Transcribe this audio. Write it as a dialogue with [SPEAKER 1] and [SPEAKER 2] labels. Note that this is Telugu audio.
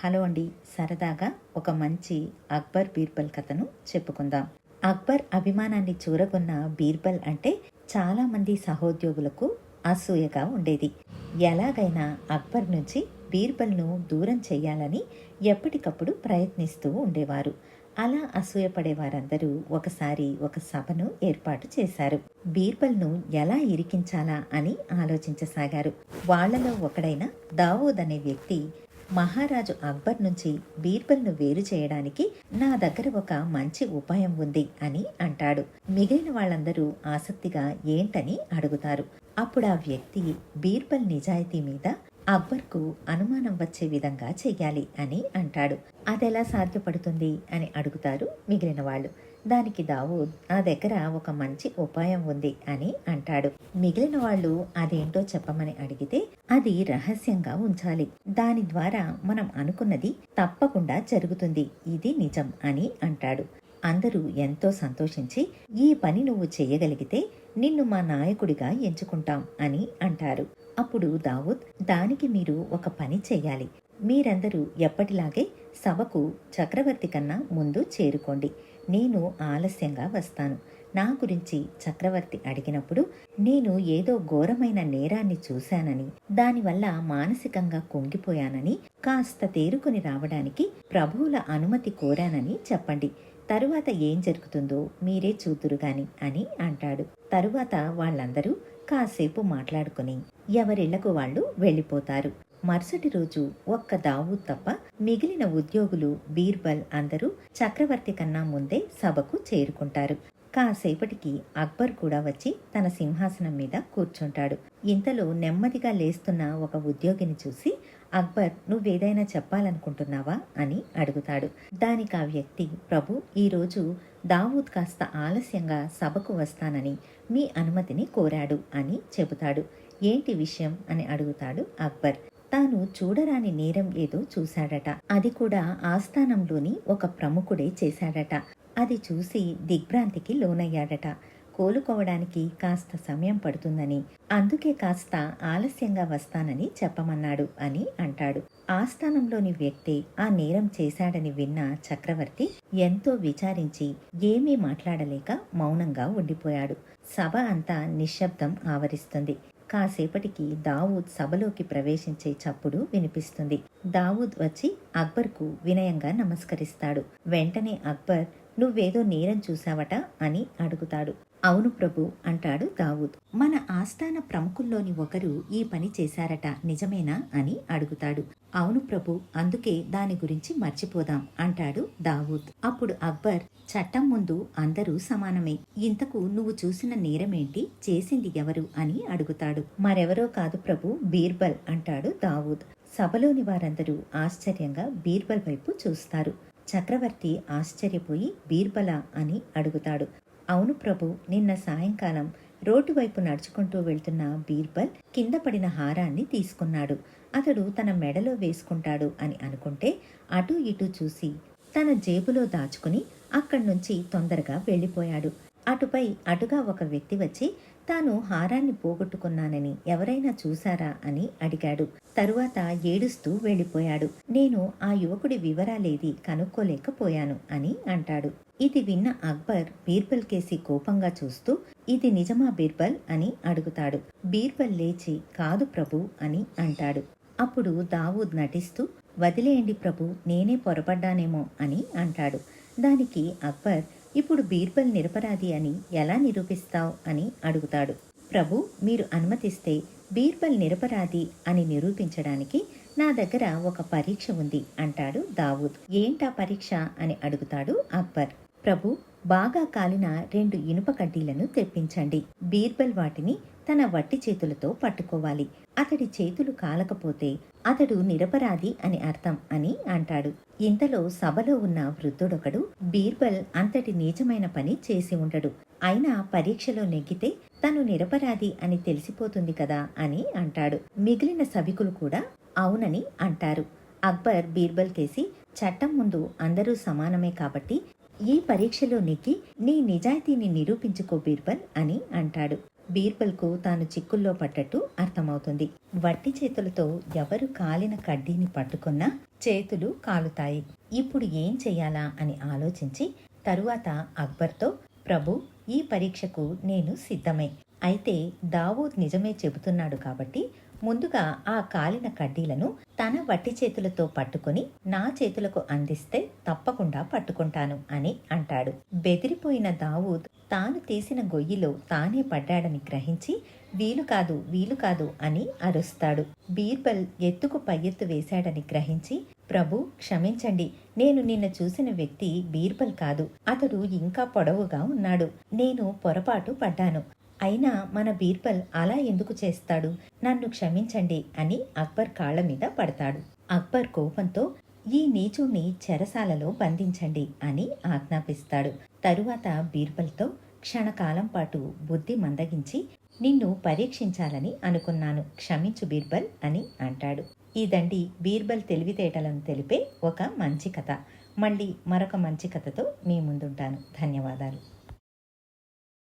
[SPEAKER 1] హలో అండి, సరదాగా ఒక మంచి అక్బర్ బీర్బల్ కథను చెప్పుకుందాం. అక్బర్ అభిమానాన్ని చూరగొన్న బీర్బల్ అంటే చాలామంది సహోద్యోగులకు అసూయగా ఉండేది. ఎలాగైనా అక్బర్ నుంచి బీర్బల్ను దూరం చేయాలని ఎప్పటికప్పుడు ప్రయత్నిస్తూ ఉండేవారు. అలా అసూయపడే వారందరూ ఒకసారి ఒక సభను ఏర్పాటు చేశారు. బీర్బల్ను ఎలా ఇరికించాలా అని ఆలోచించసాగారు. వాళ్లలో ఒకడైన దావూద్ అనే వ్యక్తి మహారాజు అక్బర్ నుంచి బీర్బల్ను వేరు చేయడానికి నా దగ్గర ఒక మంచి ఉపాయం ఉంది అని అంటాడు. మిగిలిన వాళ్ళందరూ ఆసక్తిగా ఏంటని అడుగుతారు. అప్పుడు ఆ వ్యక్తి బీర్బల్ నిజాయితీ మీద అక్బర్కు అనుమానం వచ్చే విధంగా చెయ్యాలి అని అంటాడు. అదెలా సాధ్యపడుతుంది అని అడుగుతారు మిగిలిన వాళ్ళు. దానికి దావూద్ నా దగ్గర ఒక మంచి ఉపాయం ఉంది అని అంటాడు. మిగిలిన వాళ్ళు అదేంటో చెప్పమని అడిగితే అది రహస్యంగా ఉంచాలి, దాని ద్వారా మనం అనుకున్నది తప్పకుండా జరుగుతుంది, ఇది నిజం అని అంటాడు. అందరూ ఎంతో సంతోషించి ఈ పని నువ్వు చేయగలిగితే నిన్ను మా నాయకుడిగా ఎంచుకుంటాం అని అంటారు. అప్పుడు దావూద్, దానికి మీరు ఒక పని చెయ్యాలి. మీరందరూ ఎప్పటిలాగే సభకు చక్రవర్తి కన్నా ముందు చేరుకోండి. నేను ఆలస్యంగా వస్తాను. నా గురించి చక్రవర్తి అడిగినప్పుడు నేను ఏదో ఘోరమైన నేరాన్ని చూశానని, దానివల్ల మానసికంగా కుంగిపోయానని, కాస్త తేరుకుని రావడానికి ప్రభువుల అనుమతి కోరానని చెప్పండి. తరువాత ఏం జరుగుతుందో మీరే చూదురుగాని అని అంటాడు. తరువాత వాళ్ళందరూ కాసేపు మాట్లాడుకుని ఎవరిళ్లకు వాళ్ళు వెళ్ళిపోతారు. మరుసటి రోజు ఒక్క దావూద్ తప్ప మిగిలిన ఉద్యోగులు, బీర్బల్ అందరూ చక్రవర్తి కన్నా ముందే సభకు చేరుకుంటారు. కాసేపటికి అక్బర్ కూడా వచ్చి తన సింహాసనం మీద కూర్చుంటాడు. ఇంతలో నెమ్మదిగా లేస్తున్న ఒక ఉద్యోగిని చూసి, అక్బర్, నువ్వేదైనా చెప్పాలనుకుంటున్నావా అని అడుగుతాడు. దానికి ఆ వ్యక్తి, ప్రభు, ఈరోజు దావూద్ కాస్త ఆలస్యంగా సభకు వస్తానని మీ అనుమతిని కోరాడు అని చెబుతాడు. ఏంటి విషయం అని అడుగుతాడు అక్బర్. తాను చూడరాని నేరం ఏదో చూశాడట. అది కూడా ఆస్థానంలోని ఒక ప్రముఖుడే చేశాడట. అది చూసి దిగ్భ్రాంతికి లోనయ్యాడట. కోలుకోవడానికి కాస్త సమయం పడుతుందని, అందుకే కాస్త ఆలస్యంగా వస్తానని చెప్పమన్నాడు అని అంటాడు. ఆస్థానంలోని వ్యక్తే ఆ నేరం చేశాడని విన్న చక్రవర్తి ఎంతో విచారించి ఏమీ మాట్లాడలేక మౌనంగా ఉండిపోయాడు. సభ అంతా నిశ్శబ్దం ఆవరిస్తుంది. కాసేపటికి దావూద్ సభలోకి ప్రవేశించే చప్పుడు వినిపిస్తుంది. దావూద్ వచ్చి అక్బర్కు వినయంగా నమస్కరిస్తాడు. వెంటనే అక్బర్, నువ్వేదో నేరం చూశావట అని అడుగుతాడు. అవును ప్రభు అంటాడు దావూద్. మన ఆస్థాన ప్రముఖుల్లోని ఒకరు ఈ పని చేశారట, నిజమేనా అని అడుగుతాడు. అవును ప్రభు, అందుకే దాని గురించి మర్చిపోదాం అంటాడు దావూద్. అప్పుడు అక్బర్, చట్టం ముందు అందరూ సమానమే. ఇంతకు నువ్వు చూసిన నేరమేంటి, చేసింది ఎవరు అని అడుగుతాడు. మరెవరో కాదు ప్రభు, బీర్బల్ అంటాడు దావూద్. సభలోని వారందరూ ఆశ్చర్యంగా బీర్బల్ వైపు చూస్తారు. చక్రవర్తి ఆశ్చర్యపోయి, బీర్బలా అని అడుగుతాడు. అవును ప్రభు, నిన్న సాయంకాలం రోడ్డు వైపు నడుచుకుంటూ వెళ్తున్న బీర్బల్ కింద పడిన హారాన్ని తీసుకున్నాడు. అతడు తన మెడలో వేసుకుంటాడు అని అనుకుంటే అటూ ఇటూ చూసి తన జేబులో దాచుకుని అక్కడి నుంచి తొందరగా వెళ్ళిపోయాడు. అటుగా ఒక వ్యక్తి వచ్చి తాను హారాన్ని పోగొట్టుకున్నానని ఎవరైనా చూశారా అని అడిగాడు. తరువాత ఏడుస్తూ వెళ్ళిపోయాడు. నేను ఆ యువకుడి వివరాలేది కనుక్కోలేకపోయాను అని అంటాడు. ఇది విన్న అక్బర్ బీర్బల్ కేసి కోపంగా చూస్తూ, ఇది నిజమా బీర్బల్ అని అడుగుతాడు. బీర్బల్ లేచి, కాదు ప్రభు అని అంటాడు. అప్పుడు దావూద్ నటిస్తూ, వదిలేయండి ప్రభు, నేనే పొరపడ్డానేమో అని అంటాడు. దానికి అక్బర్, ఇప్పుడు బీర్బల్ నిరపరాధి అని ఎలా నిరూపిస్తావ్ అని అడుగుతాడు. ప్రభు, మీరు అనుమతిస్తే బీర్బల్ నిరపరాధి అని నిరూపించడానికి నా దగ్గర ఒక పరీక్ష ఉంది అంటాడు దావూద్. ఏంటా పరీక్ష అని అడుగుతాడు అక్బర్. ప్రభు, బాగా కాలిన 2 ఇనుప కడ్డీలను తెప్పించండి. బీర్బల్ వాటిని తన వట్టి చేతులతో పట్టుకోవాలి. అతడి చేతులు కాలకపోతే అతడు నిరపరాధి అని అర్థం అని అంటాడు. ఇంతలో సభలో ఉన్న వృద్ధుడొకడు, బీర్బల్ అంతటి నీచమైన పని చేసి ఉండడు, అయినా పరీక్షలో నెగ్గితే తను నిరపరాధి అని తెలిసిపోతుంది కదా అని అంటాడు. మిగిలిన సభికులు కూడా అవునని అంటారు. అక్బర్ బీర్బల్ కేసి, చట్టం ముందు అందరూ సమానమే కాబట్టి ఈ పరీక్షలో నెగ్గి నీ నిజాయితీని నిరూపించుకో బీర్బల్ అని అంటాడు. బీర్బల్కు తాను చిక్కుల్లో పడ్డట్టు అర్థమవుతుంది. వట్టి చేతులతో ఎవరు కాలిన కడ్డీని పట్టుకున్నా చేతులు కాలుతాయి. ఇప్పుడు ఏం చెయ్యాలా అని ఆలోచించి తరువాత అక్బర్తో, ప్రభు, ఈ పరీక్షకు నేను సిద్ధమే. అయితే దావూద్ నిజమే చెబుతున్నాడు కాబట్టి ముందుగా ఆ కాలిన కడ్డీలను తన వట్టి చేతులతో పట్టుకుని నా చేతులకు అందిస్తే తప్పకుండా పట్టుకుంటాను అని అంటాడు. బెదిరిపోయిన దావూద్ తాను తీసిన గొయ్యిలో తానే పడ్డాడని గ్రహించి వీలు కాదు అని అరుస్తాడు. బీర్బల్ ఎత్తుకు పై ఎత్తు వేశాడని గ్రహించి, ప్రభు క్షమించండి, నేను నిన్న చూసిన వ్యక్తి బీర్బల్ కాదు, అతడు ఇంకా పొడవుగా ఉన్నాడు, నేను పొరపాటు పడ్డాను, అయినా మన బీర్బల్ అలా ఎందుకు చేస్తాడు, నన్ను క్షమించండి అని అక్బర్ కాళ్ల మీద పడతాడు. అక్బర్ కోపంతో ఈ నీచుణ్ణి చెరసాలలో బంధించండి అని ఆజ్ఞాపిస్తాడు. తరువాత బీర్బల్తో, క్షణకాలం పాటు బుద్ధి మందగించి నిన్ను పరీక్షించాలని అనుకున్నాను, క్షమించు బీర్బల్ అని అంటాడు. ఇదండి బీర్బల్ తెలివితేటలను తెలిపే ఒక మంచి కథ. మళ్ళీ మరొక మంచి కథతో మీ ముందుంటాను. ధన్యవాదాలు.